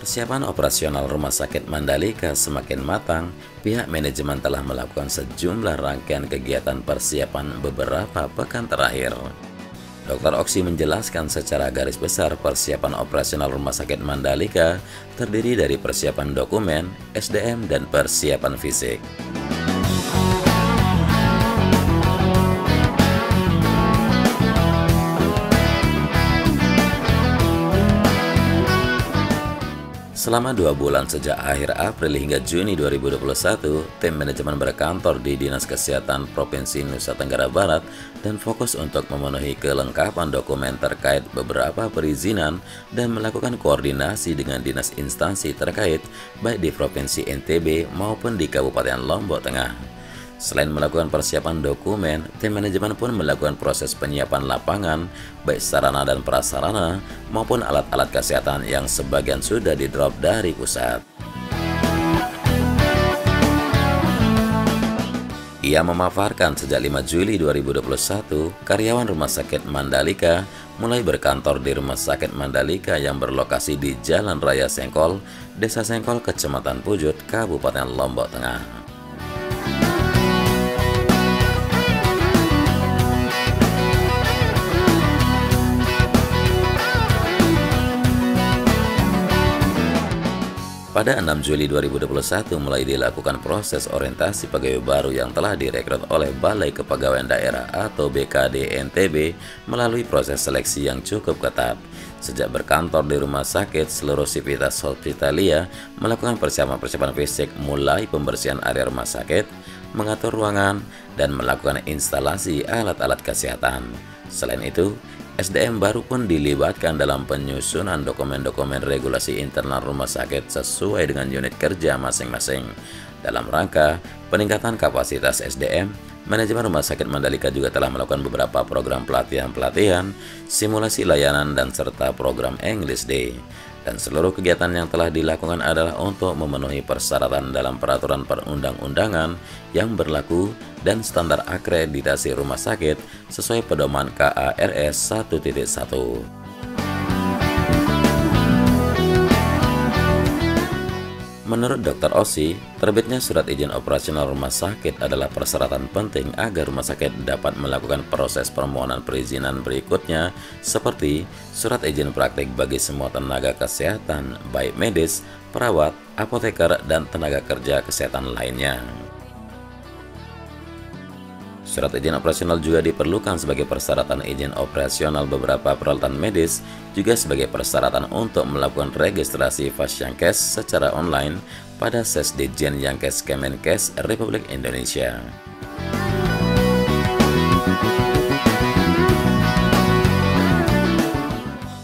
Persiapan operasional Rumah Sakit Mandalika semakin matang. Pihak manajemen telah melakukan sejumlah rangkaian kegiatan persiapan beberapa pekan terakhir. Dr. Oksi menjelaskan secara garis besar persiapan operasional Rumah Sakit Mandalika terdiri dari persiapan dokumen, SDM, dan persiapan fisik. Selama 2 bulan sejak akhir April hingga Juni 2021, tim manajemen berkantor di Dinas Kesehatan Provinsi Nusa Tenggara Barat dan fokus untuk memenuhi kelengkapan dokumen terkait beberapa perizinan dan melakukan koordinasi dengan dinas instansi terkait baik di Provinsi NTB maupun di Kabupaten Lombok Tengah. Selain melakukan persiapan dokumen, tim manajemen pun melakukan proses penyiapan lapangan, baik sarana dan prasarana maupun alat-alat kesehatan yang sebagian sudah di-drop dari pusat. Ia memaparkan sejak 5 Juli 2021, karyawan Rumah Sakit Mandalika mulai berkantor di Rumah Sakit Mandalika yang berlokasi di Jalan Raya Sengkol, Desa Sengkol, Kecamatan Pujut, Kabupaten Lombok Tengah. Pada 6 Juli 2021 mulai dilakukan proses orientasi pegawai baru yang telah direkrut oleh Balai Kepegawaian Daerah atau BKD NTB melalui proses seleksi yang cukup ketat. Sejak berkantor di rumah sakit, seluruh sivitas hospitalia melakukan persiapan fisik mulai pembersihan area rumah sakit, mengatur ruangan, dan melakukan instalasi alat-alat kesehatan. Selain itu, SDM baru pun dilibatkan dalam penyusunan dokumen-dokumen regulasi internal rumah sakit sesuai dengan unit kerja masing-masing. Dalam rangka peningkatan kapasitas SDM, manajemen Rumah Sakit Mandalika juga telah melakukan beberapa program pelatihan, simulasi layanan, dan serta program English Day. Dan seluruh kegiatan yang telah dilakukan adalah untuk memenuhi persyaratan dalam peraturan perundang-undangan yang berlaku dan standar akreditasi rumah sakit sesuai pedoman KARS 1.1. Menurut Dr. Osi, terbitnya surat izin operasional rumah sakit adalah persyaratan penting agar rumah sakit dapat melakukan proses permohonan perizinan berikutnya seperti surat izin praktik bagi semua tenaga kesehatan, baik medis, perawat, apoteker, dan tenaga kerja kesehatan lainnya. Surat izin operasional juga diperlukan sebagai persyaratan izin operasional beberapa peralatan medis, juga sebagai persyaratan untuk melakukan registrasi Fasyankes secara online pada Sesdijen Yankes Kemenkes Republik Indonesia.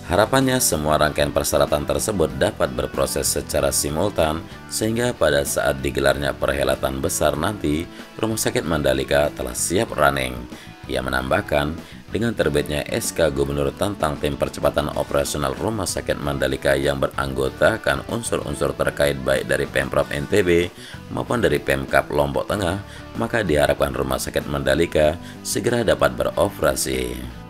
Harapannya semua rangkaian persyaratan tersebut dapat berproses secara simultan sehingga pada saat digelarnya perhelatan besar nanti, Rumah Sakit Mandalika telah siap running. Ia menambahkan, dengan terbitnya SK Gubernur tentang tim percepatan operasional Rumah Sakit Mandalika yang beranggotakan unsur-unsur terkait baik dari Pemprov NTB maupun dari Pemkab Lombok Tengah, maka diharapkan Rumah Sakit Mandalika segera dapat beroperasi.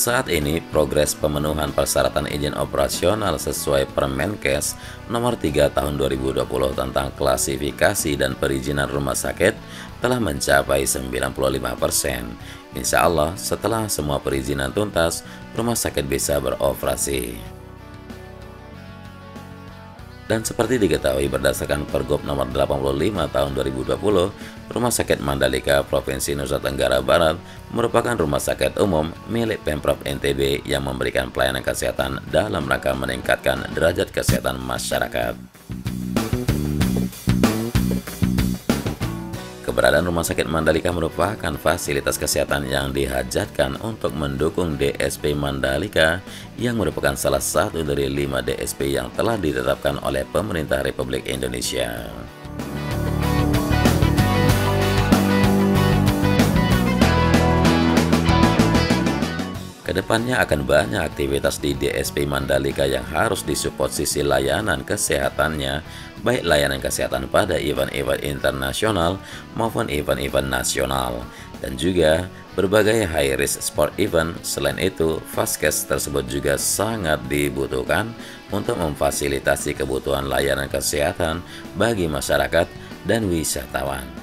Saat ini, progres pemenuhan persyaratan izin operasional sesuai Permenkes Nomor 3 Tahun 2020 tentang klasifikasi dan perizinan rumah sakit telah mencapai 95%. Insya Allah, setelah semua perizinan tuntas, rumah sakit bisa beroperasi. Dan seperti diketahui berdasarkan Pergub Nomor 85 Tahun 2020, Rumah Sakit Mandalika Provinsi Nusa Tenggara Barat merupakan rumah sakit umum milik Pemprov NTB yang memberikan pelayanan kesehatan dalam rangka meningkatkan derajat kesehatan masyarakat. Keberadaan Rumah Sakit Mandalika merupakan fasilitas kesehatan yang dihajatkan untuk mendukung DSP Mandalika yang merupakan salah satu dari 5 DSP yang telah ditetapkan oleh Pemerintah Republik Indonesia. Kedepannya akan banyak aktivitas di DSP Mandalika yang harus disupport sisi layanan kesehatannya, baik layanan kesehatan pada event-event internasional maupun event-event nasional, dan juga berbagai high-risk sport event. Selain itu, Vaskes tersebut juga sangat dibutuhkan untuk memfasilitasi kebutuhan layanan kesehatan bagi masyarakat dan wisatawan.